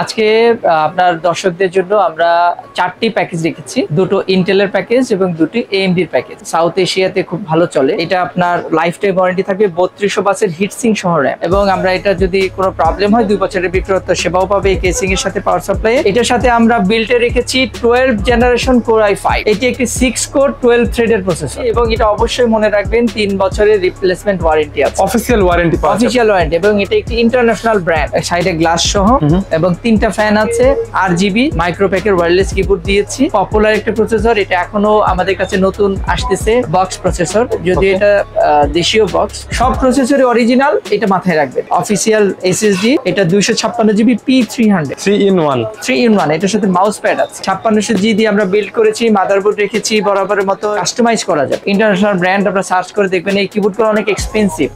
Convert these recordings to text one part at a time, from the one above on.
আজকে আপনার দর্শকদের জন্য আমরা 4টি প্যাকেজ রেখেছি, দুটো ইন্টেলের প্যাকেজ এবং দুটি এএমডির প্যাকেজ। সাউথ এশিয়াতে খুব ভালো চলে। এটা আপনার লাইফ টাইম ওয়ারেন্টি থাকবে, 3200 বাসের হিটসিং সহ RAM, এবং আমরা এটা যদি কোনো প্রবলেম হয় 2 বছরের বিক্রয়ত্ব সেবাও পাবে এই কেসিং এর সাথে, পাওয়ার সাপ্লাই। এটার সাথে আমরা বিল্টে রেখেছি 12 জেনারেশন কোর i5। এটি একটি 6 কোর 12 থ্রেডের প্রসেসর, এবং এটা অবশ্যই মনে রাখবেন 3 বছরের রিপ্লেসমেন্ট ওয়ারেন্টি আছে, অফিসিয়াল ওয়ারেন্টি এবং এটা একটি ইন্টারন্যাশনাল ব্র্যান্ড। সাইডে গ্লাস সহ এবং 3টা ফ্যান আছে, RGB মাইক্রোপ্যাকের ওয়্যারলেস কিবোর্ড দিয়েছি। পপুলার একটা প্রসেসর, এটা এখনো আমাদের কাছে নতুন আসতেছে বক্স প্রসেসর, যদি এটা দেশীয় বক্স। সব প্রসেসরে অরিজিনাল, এটা মাথায় রাখবেন। অফিসিয়াল SSD, এটা 256GB P300 3 in 1। এটার সাথে মাউস প্যাড আছে। 5600G দিয়ে আমরা বিল্ড করেছি, মাদারবোর্ড রেখেছি বরাবরের মতো, কাস্টমাইজ করা যাবে। ইন্টারন্যাশনাল ব্র্যান্ড, আপনারা সার্চ করে দেখবেন। এই কিবোর্ডগুলো অনেক এক্সপেন্সিভ।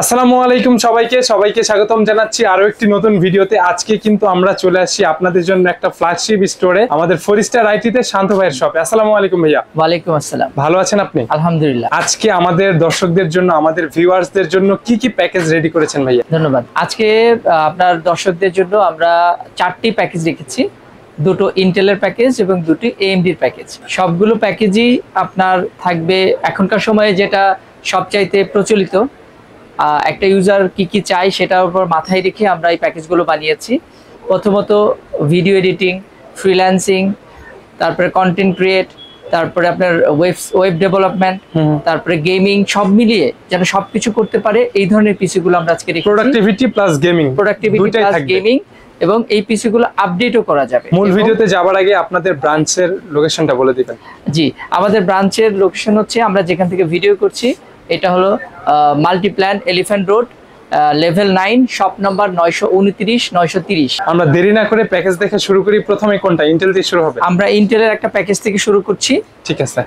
আসসালামু আলাইকুম সবাইকে স্বাগতম জানাচ্ছি আরো একটি নতুন ভিডিওতে। আজকে কিন্তু আমরা চলে আসছি আপনাদের জন্য একটা ফ্ল্যাগশিপ স্টোরে, আমাদের ফরিস্টার আইটিতে, শান্ত ভাইয়ের শপে। আসসালামু আলাইকুম ভাইয়া। ওয়ালাইকুম আসসালাম। ভালো আছেন আপনি? আলহামদুলিল্লাহ। আজকে আমাদের দর্শকদের জন্য, আমাদের ভিউয়ার্সদের জন্য কি কি প্যাকেজ রেডি করেছেন ভাইয়া? ধন্যবাদ। আজকে আপনার দর্শকদের জন্য আমরা 4টি প্যাকেজ রেখেছি, দুটো ইন্টেলের প্যাকেজ এবং দুটি এএমডির প্যাকেজ। সবগুলো প্যাকেজই আপনার থাকবে এখনকার সময়ে যেটা সবচাইতে প্রচলিত, একটা ইউজার কি চাই সেটার উপর মাথায় রেখে আমরা এই প্যাকেজগুলো বানিয়েছি। প্রথমত ভিডিও এডিটিং, ফ্রিল্যান্সিং, তারপরে কন্টেন্ট ক্রিয়েট, তারপরে আপনার ওয়েব ডেভেলপমেন্ট, তারপরে গেমিং, সব মিলিয়ে যেন সবকিছু করতে পারে এই ধরনের পিসিগুলো আমরা আজকে রেখেছি। প্রোডাক্টিভিটি প্লাস গেমিং, এবং এই পিসিগুলো আপডেটও করা যাবে। মূল ভিডিওতে যাওয়ার আগে আপনাদের ব্রাঞ্চের লোকেশনটা বলে দিবেন। জি, আমাদের ব্রাঞ্চের লোকেশন হচ্ছে, আমরা যেখান থেকে ভিডিও করছি এটা হলো Multiplan, elephant road, level 9, shop number 929 930। আমরা দেরি না করে প্যাকেজ দেখে শুরু করি। প্রথমে কোনটা, ইন্টেল দিয়ে শুরু হবে? আমরা ইন্টেলের একটা প্যাকেজ থেকে শুরু করছি। ঠিক আছে।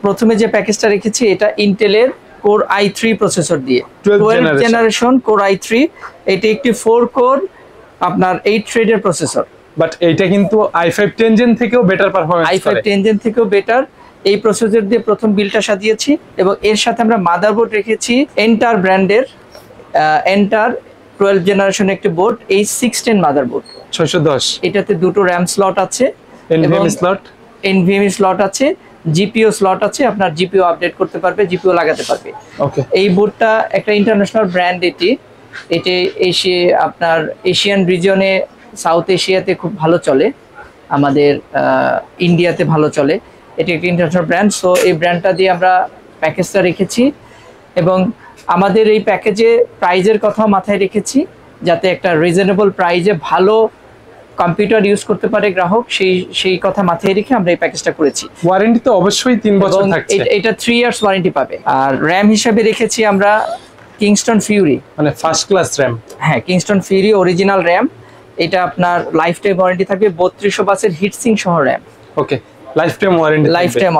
প্রথমে যে প্যাকেজটা রেখেছি এটা ইন্টেলের কোর i3 প্রসেসর দিয়ে, 12 জেনারেশন কোর i3। এটা একটি 4 কোর আপনার 8 থ্রেডের প্রসেসর, বাট এইটা কিন্তু i5 10 জেন থেকেও বেটার পারফরম্যান্স করে। i5 10 জেন থেকেও বেটার। এই প্রসেসর দিয়ে প্রথম বিলটা সাজিয়েছি, এবং এর সাথে আমরা মাদারবোর্ড রেখেছি এন্টার ব্র্যান্ডের এন্টার 12 জেনারেশন একটি বোর্ড, H610 মাদারবোর্ড 610। এটাতে দুটো RAM স্লট আছে, NVMe স্লট আছে, GPU স্লট আছে। আপনার GPU আপডেট করতে পারবে, GPU লাগাতে পারবে। ওকে। এই বোর্ডটা একটা ইন্টারন্যাশনাল ব্র্যান্ড। এটি আপনার এশিয়ান রিজিয়নে, সাউথ এশিয়াতে খুব ভালো চলে, আমাদের ইন্ডিয়াতে ভালো চলে। এটি একটি ইন্টারন্যাশনাল ব্র্যান্ড। সো এই ব্র্যান্ডটা দিয়ে আমরা প্যাকেজটা রেখেছি, এবং আমাদের এই প্যাকেজে প্রাইজের কথা মাথায় রেখেছি, যাতে একটা রিজনেবল প্রাইজে ভালো কম্পিউটার ইউজ করতে পারে গ্রাহক, সেই কথা মাথায় রেখে আমরা এই প্যাকেজটা করেছি। ওয়ারেন্টি তো অবশ্যই 3 বছর থাকছে। এটা 3 ইয়ার্স ওয়ারেন্টি পাবে। আর RAM হিসেবে রেখেছি আমরা কিংস্টন ফিউরি, মানে ফার্স্ট ক্লাস RAM। হ্যাঁ, কিংস্টন ফিউরি অরিজিনাল RAM। এটা আপনার লাইফ টাইম ওয়ারেন্টি থাকবে, 3200 বাসের হিটসিং সহ RAM। Okay, life time warranty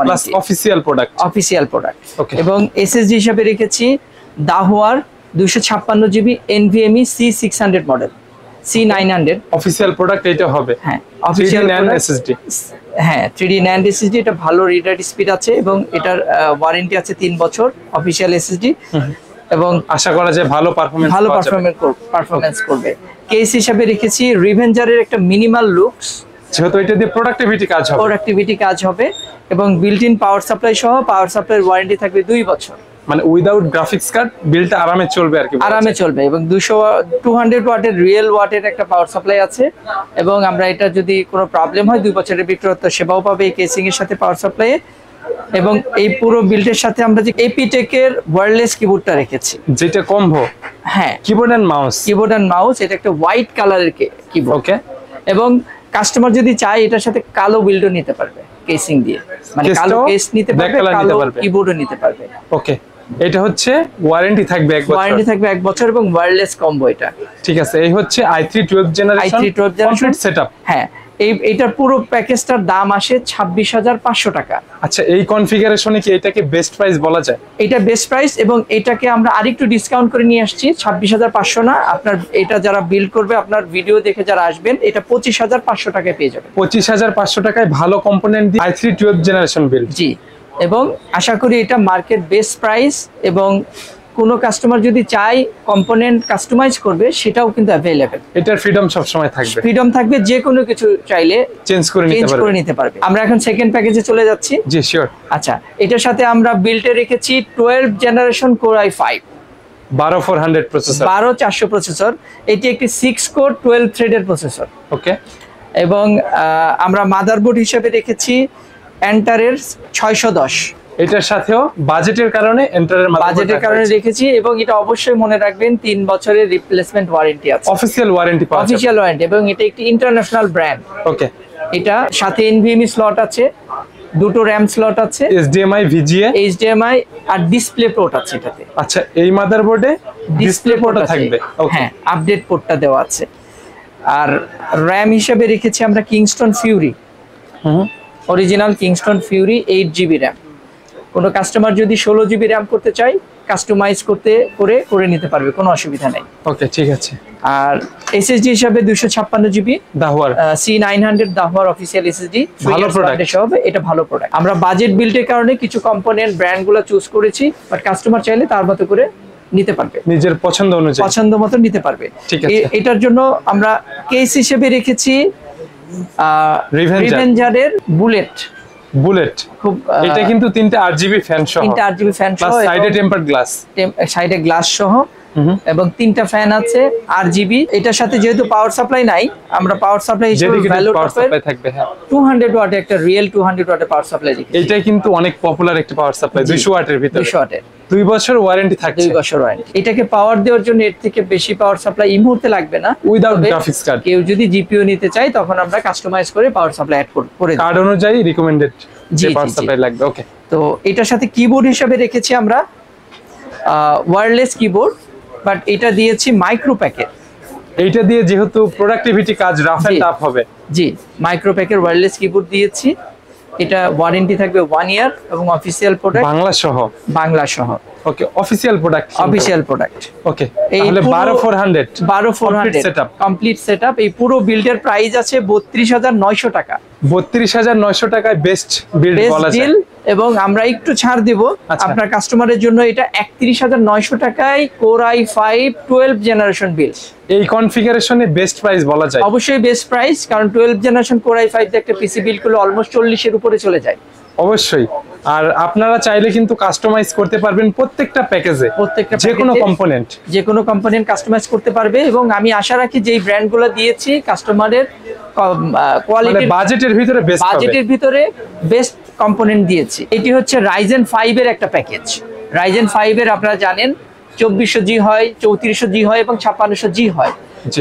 plus official product. Okay. এবং SSD হিসেবে রেখেছি দাহুয়ার 256GB NVMe C600 model, C900 official product. এটা হবে, হ্যাঁ, অফিসিয়াল SSD। হ্যাঁ, 3D NAND SSD। এটা ভালো রিড রাইট স্পিড আছে, এবং এটার ওয়ারেন্টি আছে 3 বছর অফিসিয়াল SSD, এবং আশা করা যায় ভালো পারফরম্যান্স করবে। কেস হিসেবে রেখেছি রিভেঞ্জারের একটা মিনিমাল লুকস, যেহেতু এটা দিয়ে প্রোডাক্টিভিটি কাজ হবে, এবং বিল্ট ইন পাওয়ার সাপ্লাই সহ। পাওয়ার সাপ্লাইয়ের ওয়ারেন্টি থাকবে 2 বছর, মানে উইদাউট গ্রাফিক্স কার্ড বিলটা আরামে চলবে আর কি, আরামে চলবে। এবং 200 ওয়াটের রিয়েল ওয়াটের একটা পাওয়ার সাপ্লাই আছে, এবং আমরা এটা যদি কোনো প্রবলেম হয় 2 বছরের বিক্রয়ত্ব সেবাও পাবে এই কেসিং এর সাথে, পাওয়ার সাপ্লাই। এবং এই পুরো বিল্ডের সাথে আমরা যে এপিটেকের ওয়্যারলেস কিবোর্ডটা রেখেছি, যেটা কম্বো। হ্যাঁ, কিবোর্ড এন্ড মাউস। এটা একটা হোয়াইট কালারের কিবোর্ড। ওকে। এবং কাস্টমার যদি চায় এটার সাথে কালো বিল্ডও নিতে পারবে কেসিং দিয়ে, মানে কালো কেস নিতে পারবে, কালো কিবোর্ডও নিতে পারবে। ওকে। এটা হচ্ছে ওয়ারেন্টি থাকবে 1 বছর, এবং ওয়্যারলেস কম্বো এটা। ঠিক আছে। এই হচ্ছে i3 12 জেনারেশন সেটআপ। হ্যাঁ, এইটার পুরো প্যাকেজটার দাম আসে 26,500 টাকা। আচ্ছা, এই কনফিগারেশনে কি এটাকে বেস্ট প্রাইস বলা যায়? এটা বেস্ট প্রাইস, এবং এটাকে আমরা আরেকটু ডিসকাউন্ট করে নিয়ে আসছি। 26,500 না, আপনার এটা যারা বিল্ড করবে, আপনার ভিডিও দেখে যারা আসবেন, এটা 25,500 টাকায় পেয়ে যাবে। 25,500 টাকায় ভালো কম্পোনেন্ট দিয়ে i3 12 জেনারেশন বিল্ড। জি, এবং আশা করি এটা মার্কেট বেস্ট প্রাইস, এবং কোনো কাস্টমার যদি চায় কম্পোনেন্ট কাস্টমাইজ করবে সেটাও কিন্তু অ্যাভেলেবেল। এটার ফ্রিডম সব সময় থাকবে, ফ্রিডম থাকবে, যে কোনো কিছু চাইলে চেঞ্জ করে নিতে পারবে। আমরা এখন সেকেন্ড প্যাকেজে চলে যাচ্ছি। জি শিওর। আচ্ছা, এটার সাথে আমরা বিল্টে রেখেছি 12 generation core i5 12400 processor, 12400 processor. এটি একটি 6 কোর 12 থ্রেডের প্রসেসর। ওকে। এবং আমরা মাদারবোর্ড হিসেবে রেখেছি এন্টারের 610। এটার সাথেও বাজেটের কারণে বাজেটের কারণে রেখেছি, এবং এটা অবশ্যই মনে রাখবেন 3 বছরের রিপ্লেসমেন্ট ওয়ারেন্টি আছে, অফিশিয়াল ওয়ারেন্টি পাওয়া যাবে, অফিশিয়াল ওয়ারেন্টি, এবং এটা একটি ইন্টারন্যাশনাল ব্র্যান্ড। ওকে। এটা সাথে এনভিএমই স্লট আছে, দুটো র্যাম স্লট আছে, HDMI VGA HDMI আর ডিসপ্লে পোর্ট আছে এটাতে। আচ্ছা, এই মাদারবোর্ডে ডিসপ্লে পোর্টও থাকবে। ওকে, হ্যাঁ, আপডেট পোর্টটা দেওয়া আছে। আর র্যাম হিসেবে রেখেছি আমরা Kingston Fury, original Kingston Fury 8GB RAM. কোনো কাস্টমার যদি 16GB র্যাম করতে চায় কাস্টমাইজ করে নিতে পারবে, কোনো অসুবিধা নেই। ওকে, ঠিক আছে। আর SSD হিসাবে 256GB দাহওয়ার C900 দাহওয়ার অফিসিয়াল SSD, ভালো প্রোডাক্ট হবে, এটা ভালো প্রোডাক্ট। আমরা বাজেট বিল্ডের কারণে কিছু কম্পোনেন্ট ব্র্যান্ডগুলো চুজ করেছি, বাট কাস্টমার চাইলে তার মতো করে নিতে পারবে, নিজের পছন্দ অনুযায়ী পছন্দ মতো নিতে পারবে। ঠিক আছে। এটার জন্য আমরা কেস হিসেবে রেখেছি রিভেঞ্জারের বুলেট। খুব এটা কিন্তু 3টা RGB ফ্যান সহ, 3টা RGB ফ্যান সহ, সাইডে টেম্পারড গ্লাস, সাইডে গ্লাস সহ, এবং 3টা ফ্যান আছে RGB। এটার সাথে যেহেতু পাওয়ার সাপ্লাই নাই, আমরা পাওয়ার সাপ্লাই হিসেবে ভ্যালু সাপ্লাই থাকবে। হ্যাঁ, 200 ওয়াট একটা রিয়েল 200 ওয়াটের পাওয়ার সাপ্লাই রেখেছি। এটা কিন্তু অনেক পপুলার একটা পাওয়ার সাপ্লাই, 200 ওয়াটের ভিতরে, 200 ওয়াটের 2 বছর ওয়ারেন্টি থাকছে। 2 বছর ওয়ারেন্টি। এটাকে পাওয়ার দেওয়ার জন্য এর থেকে বেশি পাওয়ার সাপ্লাই এই মুহূর্তে লাগবে না, উইদাউট গ্রাফিক্স কার্ড। কেউ যদি জিপিইউ নিতে চায় তখন আমরা কাস্টমাইজ করে পাওয়ার সাপ্লাই অ্যাড করে কার্ড অনুযায়ী রিকমেন্ডেড যে পাওয়ার সাপ্লাই লাগবে। ওকে। তো এটার সাথে কিবোর্ড হিসেবে রেখেছি আমরা ওয়্যারলেস কিবোর্ড, বাট এটা দিয়েছি মাইক্রো প্যাকেট। এইটা দিয়ে যেহেতু প্রোডাক্টিভিটি কাজ রাফ এন্ড টাফ হবে, জি, মাইক্রো প্যাকের ওয়্যারলেস কিবোর্ড দিয়েছি। এটা ওয়ারেন্টি থাকবে 1 ইয়ার, এবং অফিসিয়াল প্রোডাক্ট বাংলা সহ। ওকে, অফিসিয়াল প্রোডাক্ট। ওকে, তাহলে 12400 সেটআপ, কমপ্লিট সেটআপ। এই পুরো বিল্ডের প্রাইস আছে 32900 টাকা। 32900 টাকায় বেস্ট বিল্ড বলা যায়। এবং আমরা একটু ছাড় দেব আপনার কাস্টমারের জন্য। এটা 31900 টাকায় কোর i5 12 জেনারেশন বিল্ড। এই কনফিগারেশনে বেস্ট প্রাইস বলা যায়। অবশ্যই বেস্ট প্রাইস, কারণ 12 জেনারেশন কোর i5 তে একটা পিসি বিল্ড করলে অলমোস্ট 40 এর উপরে চলে যায়। অবশ্যই। আর আপনারা চাইলে কিন্তু কাস্টমাইজ করতে পারবেন প্রত্যেকটা প্যাকেজে, যে কোনো কম্পোনেন্ট কাস্টমাইজ করতে পারবে। এবং আমি আশা রাখি যে এই ব্র্যান্ডগুলো দিয়েছি কাস্টমারের কোয়ালিটি বাজেটের ভিতরে বেস্ট কম্পোনেন্ট দিয়েছি। এটি হচ্ছে Ryzen 5 এর একটা প্যাকেজ। Ryzen 5 এর আপনারা জানেন 2400G হয়, 3400G হয়, এবং 5600G হয়।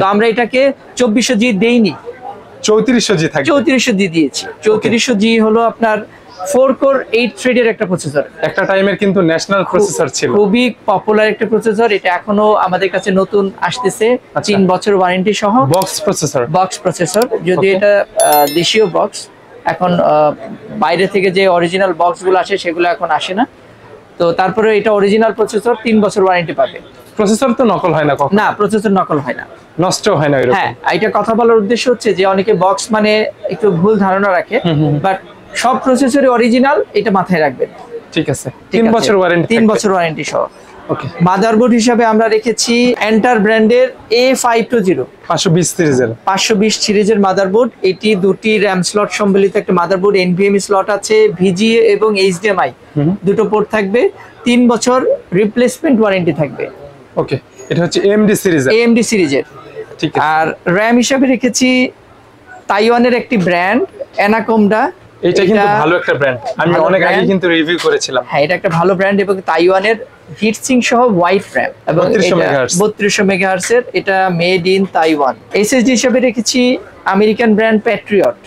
তো আমরা এটাকে 2400G দেইনি, 3400G দিয়েছি। 3400G হলো আপনার 4 কোর 8 থ্রেডের একটা প্রসেসর। একটা টাইমের কিন্তু ন্যাশনাল প্রসেসর ছিল, খুবই পপুলার একটা প্রসেসর। এটা এখনো আমাদের কাছে নতুন আসতেছে, 3 বছর ওয়ারেন্টি সহ। বক্স প্রসেসর, যদি এটা দেশীয় বক্স। এখন বাইরে থেকে যে অরিজিনাল বক্সগুলো আসে সেগুলো এখন আসে না। তো তারপরে এটা অরিজিনাল প্রসেসর, 3 বছর ওয়ারেন্টি পাবে। প্রসেসর তো নকল হয় না কখনো? না, প্রসেসর নকল হয় না, নষ্ট হয় না এরকম। হ্যাঁ, এটা কথা বলার উদ্দেশ্য হচ্ছে যে অনেকে বক্স মানে একটু ভুল ধারণা রাখে, বাট সব প্রসেসরই অরিজিনাল, এটা মাথায় রাখবেন। ঠিক আছে, 3 বছর ওয়ারেন্টি সহ। ওকে। মাদারবোর্ড হিসাবে আমরা রেখেছি এন্টার ব্র্যান্ডের A520 520 সিরিজের মাদারবোর্ড। এটি দুটি র্যাম স্লট সম্বলিত একটা মাদারবোর্ড, NVMe স্লট আছে, VGA এবং HDMI দুটো পোর্ট থাকবে, 3 বছর রিপ্লেসমেন্ট ওয়ারেন্টি থাকবে। ওকে, এটা হচ্ছে AMD সিরিজের। ঠিক আছে। আর র্যাম হিসাবে রেখেছি তাইওয়ানের একটি ব্র্যান্ড অ্যানাকোমডা। এটা কিন্তু ভালো একটা ব্র্যান্ড, আমি অনেক আগে কিন্তু রিভিউ করেছিলাম। হ্যাঁ, এটা একটা ভালো ব্র্যান্ড, এবং তাইওয়ানের হিটসিং সহ হোয়াইট র্যাম, এবং 3200 মেগাহার্টজ এর। এটা মেড ইন তাইওয়ান। SSD হিসেবে রেখেছি American brand Patriot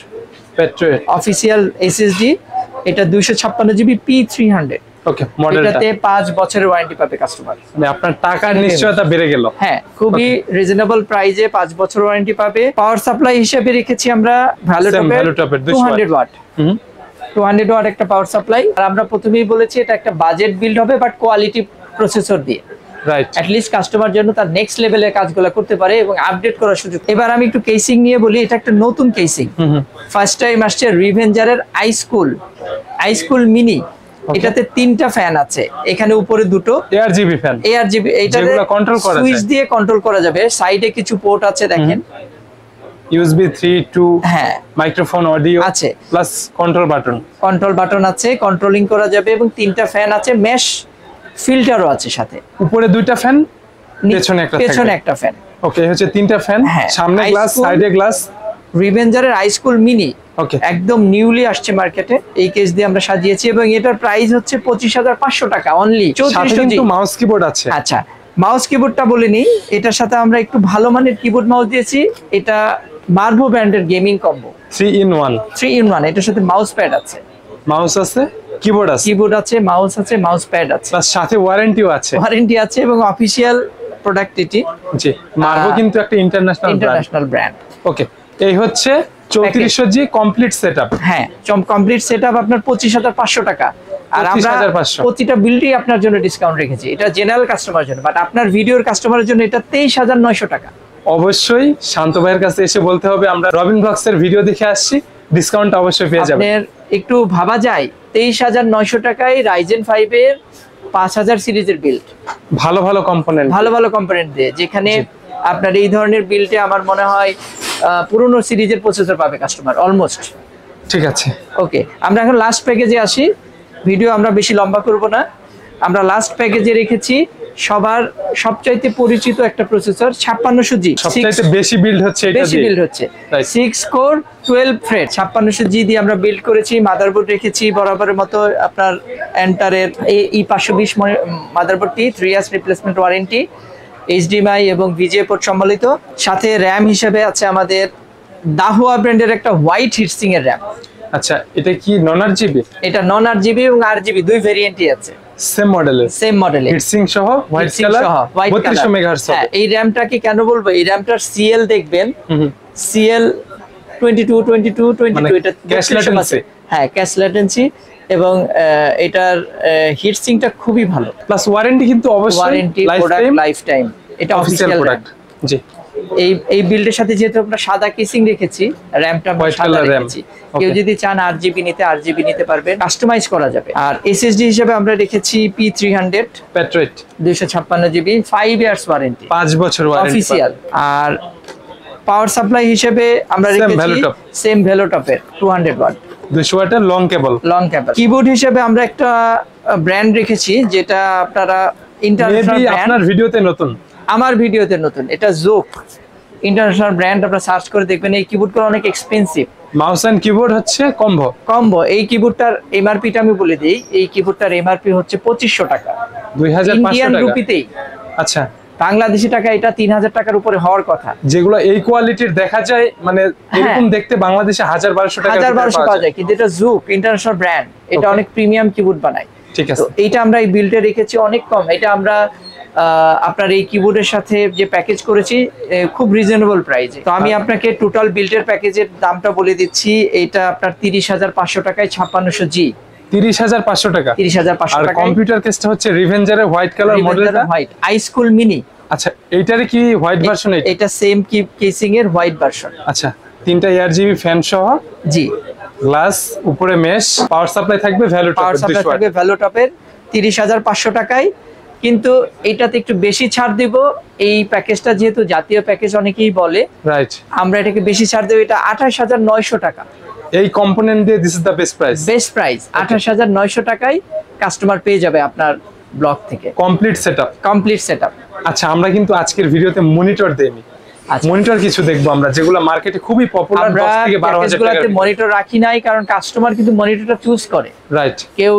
official SSD। এটা 256GB P300। ওকে, মডেলটাতে 5 বছরের ওয়ারেন্টি পাবে কাস্টমার, মানে আপনার টাকার নিশ্চয়তা বেড়ে গেল। হ্যাঁ, খুবই রিজনেবল প্রাইসে 5 বছর ওয়ারেন্টি পাবে। পাওয়ার সাপ্লাই হিসেবে রেখেছি আমরা ভ্যালুটপের 200 ওয়াট। 200 ওয়াট একটা পাওয়ার সাপ্লাই। আর আমরা প্রথমেই বলেছি এটা একটা বাজেট বিল্ড হবে, বাট কোয়ালিটি প্রসেসর দিয়ে, রাইট। অ্যাট লিস্ট কাস্টমার জন্য তার নেক্সট লেভেলের কাজগুলো করতে পারে এবং আপডেট করার সুযোগ। এবার আমি একটু কেসিং নিয়ে বলি। এটা একটা নতুন কেসিং, ফার্স্ট টাইম আসছে রিভেঞ্জারের আইস্কুল মিনি। এটাতে 3টা ফ্যান আছে, এখানে উপরে দুটো ARGB ফ্যান, ARGB, এটা কন্ট্রোল করা যায়, সুইচ দিয়ে কন্ট্রোল করা যাবে। সাইডে কিছু পোর্ট আছে দেখেন, USB 3 2, হ্যাঁ মাইক্রোফোন, অডিও আছে, প্লাস কন্ট্রোল বাটন আছে, কন্ট্রোলিং করা যাবে, এবং 3টা ফ্যান আছে, মেশ ফিল্টারও আছে সাথে। উপরে 2টা ফ্যান, পেছনে একটা ফ্যান। ওকে, হচ্ছে 3টা ফ্যান, সামনে গ্লাস, সাইডে গ্লাস। রিভেঞ্জারের আইস্কুল মিনি, ওকে, একদম নিউলি আসছে মার্কেটে, এই কেস দিয়ে আমরা সাজিয়েছি, এবং এটার প্রাইস হচ্ছে 25,500 টাকা অনলি। সাথে কিন্তু মাউস কিবোর্ড আছে। আচ্ছা, মাউস কিবোর্ডটা বলিনি, এটার সাথে আমরা একটু ভালো মানের কিবোর্ড মাউস দিয়েছি। এটা মার্ভো ব্র্যান্ডের গেমিং কম্বো, 3 in 1। এটার সাথে মাউস প্যাড আছে, মাউস আছে, কিবোর্ড আছে, মাউস আছে, মাউস প্যাড আছে, প্লাস সাথে ওয়ারেন্টি আছে, এবং অফিশিয়াল প্রোডাক্ট এটি। জি, মার্ভো কিন্তু একটা ইন্টারন্যাশনাল ব্র্যান্ড। ওকে, এই হচ্ছে 3400G কমপ্লিট সেটআপ। হ্যাঁ, কমপ্লিট সেটআপ আপনার 25,500 টাকা। আর আমরা প্রতিটা বিলই আপনার জন্য ডিসকাউন্ট রেখেছি। এটা জেনারেল কাস্টমারের জন্য, বাট আপনার ভিডিওর কাস্টমারের জন্য এটা 23,900 টাকা। অবশ্যই শান্ত ভাইয়ের কাছে এসে বলতে হবে আমরা রবিন ব্লগস এর ভিডিও দেখে আসছি, ডিসকাউন্ট অবশ্যই পেয়ে যাবেন। আপনার একটু ভাবা যায় 23,900 টাকায় রাইজেন 5 এর 5000 সিরিজের বিল্ড, ভালো কম্পোনেন্ট দিয়ে, যেখানে আপনার এই ধরনের বিল্ডে আমার মনে হয় পুরনো সিরিজের প্রসেসর পাবে কাস্টমার অলমোস্ট। ঠিক আছে, ওকে, আমরা এখন লাস্ট প্যাকেজে আসি। ভিডিও আমরা বেশি লম্বা করব না। আমরা লাস্ট প্যাকেজে রেখেছি সবার সবচাইতে পরিচিত একটা প্রসেসর 5600G, সবচাইতে বেশি বিল্ড হচ্ছে 6 কোর 12 থ্রেড 5600G দিয়ে আমরা বিল্ড করেছি। মাদারবোর্ড রেখেছি বরাবরের মতো আপনার এন্টারের E520 মাদারবোর্ডটি, 3 years replacement warranty, HDMI এবং VGA পোর্ট সম্বলিত। সাথে র‍্যাম হিসেবে আছে আমাদের দাহুয়া ব্র্যান্ডের একটা হোয়াইট হিটসিং এর র‍্যাম। আচ্ছা, এটা কি নন RGB? এটা নন RGB এবং RGB দুই ভেরিয়েন্টই আছে, সেম মডেলে হিটসিং সহ হোয়াইট কালার 3200 মেগাহার্টজ। হ্যাঁ, এই র‍্যামটাকে কেন বলবো, এই র‍্যামটার CL দেখবেন, CL 22 এটা ক্যাশ ল্যাটেন্সি। হ্যাঁ, ক্যাশ ল্যাটেন্সি, এবং এটার হিটসিংটা খুবই ভালো, প্লাস ওয়ারেন্টি কিন্তু অবশ্যই, ওয়ারেন্টি লাইফ টাইম। এটা অফিশিয়াল প্রোডাক্ট। জি, এই বিল্ডের সাথে যেহেতু আমরা সাদা কেসিং রেখেছি, র‍্যামটা আমরা সাদা রেখেছি, কেউ যদি চান RGB নিতে পারবেন, কাস্টমাইজ করা যাবে। আর SSD হিসেবে আমরা রেখেছি P300 Patriot 256GB, 5 years warranty, 5 বছর ওয়ারেন্টি অফিশিয়াল। আর পাওয়ার সাপ্লাই হিসেবে আমরা রেখেছি সেম ভেলোটপের 200 ওয়াট, 200 ওয়াটের লং কেবল। কিবোর্ড হিসেবে আমরা একটা ব্র্যান্ড রেখেছি, যেটা আপনারা ইন্টারন্যাশনাল ব্র্যান্ড, আপনার ভিডিওতে নতুন, আমার ভিডিওতে নতুন, এটা জোক ইন্টারন্যাশনাল ব্র্যান্ড। আপনারা সার্চ করে দেখবেন, এই কিবোর্ডগুলো অনেক এক্সপেন্সিভ। মাউস এন্ড কিবোর্ড হচ্ছে কম্বো। এই কিবোর্ডটার এমআরপিটা আমি বলে দিই, এই কিবোর্ডটার এমআরপি হচ্ছে 2500 টাকা, 2500 টাকা রুপিতেই। আচ্ছা, বাংলাদেশি টাকা এটা 3000 টাকার উপরে হওয়ার কথা। যেগুলো এই কোয়ালিটির দেখা যায়, মানে এরকম দেখতে বাংলাদেশে 1000-1200 টাকা পাওয়া যায়, কিন্তু এটা জুক ইন্টারন্যাশনাল ব্র্যান্ড, এটা অনেক প্রিমিয়াম কিবোর্ড বানায়। ঠিক আছে, তো এইটা আমরা এই বিল্ডে রেখেছি অনেক কম। এটা আমরা আপনার এই কিবোর্ডের সাথে যে প্যাকেজ করেছি খুব রিজনেবল প্রাইসে। তো আমি আপনাকে টোটাল বিল্ডের প্যাকেজের দামটা বলে দিচ্ছি। এটা আপনার 30,500 টাকায় 5600G, 30,500 টাকা, 30,500 টাকা। কম্পিউটার কেসটা হচ্ছে রিভেঞ্জারের হোয়াইট কালার মডেলটা, হোয়াইট আইস্কুল মিনি। আচ্ছা, এইটারে কি হোয়াইট ভার্সন? এটা সেম কেসিং এর হোয়াইট ভার্সন। আচ্ছা, 3টা ARGB ফ্যান সহ, জি, গ্লাস, উপরে মেশ, পাওয়ার সাপ্লাই থাকবে ভ্যালুটপের 30,500 টাকায়। কিন্তু এইটাতে একটু বেশি ছাড় দিব, এই প্যাকেজটা যেহেতু জাতীয় প্যাকেজ অনেকেই বলে, রাইট, আমরা এটাকে বেশি ছাড় দেব। এটা 28,900 টাকা, এই কম্পোনেন্ট দিয়ে this is the best price. 28,900 টাকায় কাস্টমার পেয়ে যাবে আপনার ব্লগ থেকে কমপ্লিট সেটআপ। আচ্ছা, আমরা কিন্তু আজকের ভিডিওতে মনিটর দেইনি, মনিটর কিছু দেখবো আমরা, যেগুলো মার্কেটে খুবই পপুলার, 10 থেকে 12,000 টাকার মনিটর রাখি নাই, কারণ কাস্টমার কিন্তু মনিটরটা চুজ করে, রাইট। কেউ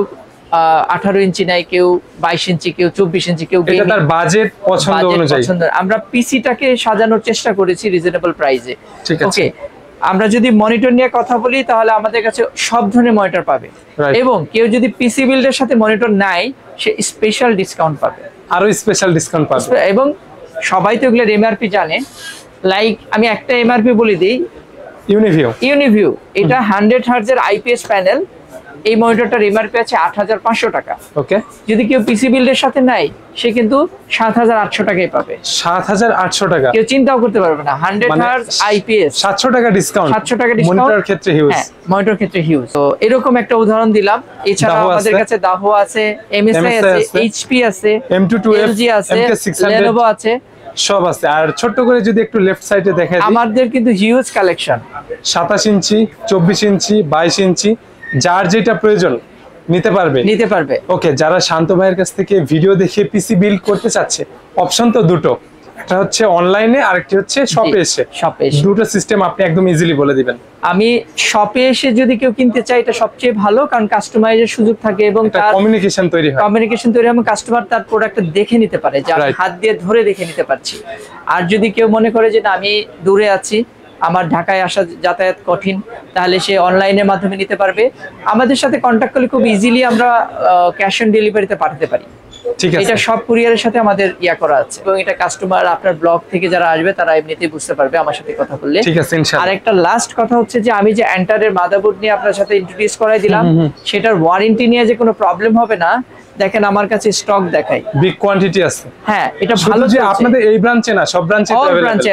18 ইঞ্চি নাই, কেউ 22 ইঞ্চি, কেউ 24 ইঞ্চি, কেউ এটা তার বাজেট পছন্দ অনুযায়ী। আমরা পিসিটাকে সাজানোর চেষ্টা করেছি রিজনেবল প্রাইসে। ওকে, আমরা যদি মনিটর নিয়ে কথা বলি, তাহলে আমাদের কাছে সব ধরনের মনিটর পাবে, এবং কেউ যদি পিসি বিল্ডের সাথে মনিটর নাই, সে স্পেশাল ডিসকাউন্ট পাবে, আরো স্পেশাল ডিসকাউন্ট পাবে। এবং সবাই তো এগুলোর এমআরপি জানে, লাইক আমি একটা এমআরপি বলে দিই, ইউনিভিউ। এটা 100 হার্টজ এর IPS প্যানেল, এই মনিটরটার এমআরপি আছে ৮৫০০ টাকা। ওকে, যদি কেউ পিসি বিল্ডের সাথে নাই সে কিন্তু ৭৮০০ টাকায় পাবে। ৭৮০০ টাকা, কেউ চিন্তাও করতে পারবে না। 100 হার্জ আইপিএস, ৭০০ টাকা ডিসকাউন্ট, ৭০০ টাকা ডিসকাউন্ট, মনিটরের ক্ষেত্রে হিউজ। হ্যাঁ, মনিটর ক্ষেত্রে হিউজ। তো এরকম একটা উদাহরণ দিলাম। এছাড়া আমাদের কাছে দাহো আছে, এমএসআই আছে, এইচপি আছে, M22F, এলজি আছে, MK600 লেনোভো আছে, সব আছে। আর ছোট্ট করে যদি একটু লেফট সাইডে দেখাই, আমাদের কিন্তু হিউজ কালেকশন। ২৭ ইঞ্চি, ২৪ ইঞ্চি, ২২ ইঞ্চি, যার যেটা প্রয়োজন নিতে পারবে। ওকে, যারা শান্ত ভাইয়ের কাছ থেকে ভিডিও দেখে পিসি বিল্ড করতে চাচ্ছে, অপশন তো দুটো, একটা হচ্ছে অনলাইনে, আরেকটি হচ্ছে শপে এসে। দুটো সিস্টেম আপনি একদম ইজিলি বলে দিবেন। আমি শপে এসে যদি কেউ কিনতে চাই, এটা সবচেয়ে ভালো, কারণ কাস্টমাইজের সুযোগ থাকে এবং তার কমিউনিকেশন তৈরি হয়, এবং কাস্টমার তার প্রোডাক্টটা দেখে নিতে পারে, যে আমি হাত দিয়ে ধরে দেখে নিতে পারছি। আর যদি কেউ মনে করে যে না, আমি দূরে আছি, আমার ঢাকায় আসা যাতায়াত কঠিন, তাহলে সে অনলাইনের মাধ্যমে নিতে পারবে। আমাদের সাথে কন্ট্যাক্ট করলে খুব ইজিলি আমরা ক্যাশ অন ডেলিভারিতে পাঠাতে পারি। ঠিক আছে, এটা সব কুরিয়ারের সাথে আমাদের করা আছে, এবং এটা কাস্টমার আপনার ব্লগ থেকে যারা আসবে তারা এমনিতেই বুঝতে পারবে আমার সাথে কথা বললে। ঠিক আছে, ইনশাআল্লাহ। আর একটা লাস্ট কথা হচ্ছে যে আমি যে এন্টারের মাদারবোর্ড নিয়ে আপনার সাথে ইন্ট্রোডিউস করাই দিলাম, সেটার ওয়ারেন্টি নিয়ে যে কোনো প্রবলেম হবে না। দেখেন আমার কাছে স্টক দেখাই, বিগ কোয়ান্টিটি আছে। হ্যাঁ, এটা ভালো যে আপনাদের এই ব্রাঞ্চে না, সব ব্রাঞ্চে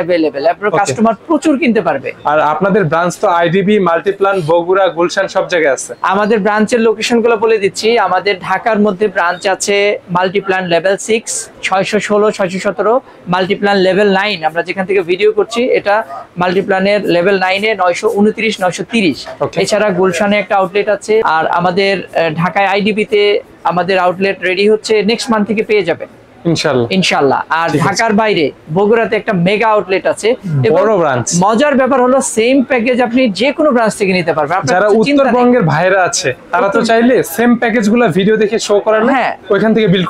अवेलेबल, আপনার কাস্টমার প্রচুর কিনতে পারবে। আর আপনাদের ব্রাঞ্চ তো আইডিবি, মাল্টিপ্লান, বগুড়া, গুলশান সব জায়গায় আছে। আমাদের ব্রাঞ্চের লোকেশনগুলো বলে দিচ্ছি। আমাদের ঢাকার মধ্যে ব্রাঞ্চ আছে মাল্টিপ্লান লেভেল 6 616 617, মাল্টিপ্লান লেভেল 9 আমরা যেখান থেকে ভিডিও করছি এটা মাল্টিপ্লানের লেভেল 9 এ 929 930। এছাড়া গুলশানে একটা আউটলেট আছে। আর আমাদের ঢাকায় আইডিবি তে আমাদের আউটলেট রেডি হচ্ছে, নেক্সট মান্থ থেকে পেয়ে যাবেন ইনশাআল্লাহ। আর ঢাকার বাইরে বগুড়াতে একটা মেগা আউটলেট আছে, বড় ব্রাঞ্চ। মজার ব্যাপার হলো সেম প্যাকেজ আপনি যে কোনো ব্রাঞ্চ থেকে নিতে পারবেন। যারা উত্তরবঙ্গের ভাইরা আছে তারা তো চাইলে সেম প্যাকেজগুলো ভিডিও দেখে শো করার না, ওইখান থেকে বিল্ড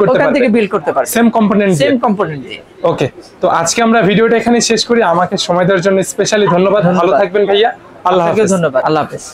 করতে পারবে, সেম কম্পোনেন্ট দিয়ে। ওকে, তো আজকে আমরা ভিডিওটা এখানে শেষ করি। আমাকে সময় দেওয়ার জন্য স্পেশালি ধন্যবাদ। ভালো থাকবেন ভাইয়া, আল্লাহ হাফেজ। ধন্যবাদ, আল্লাহ হাফেজ।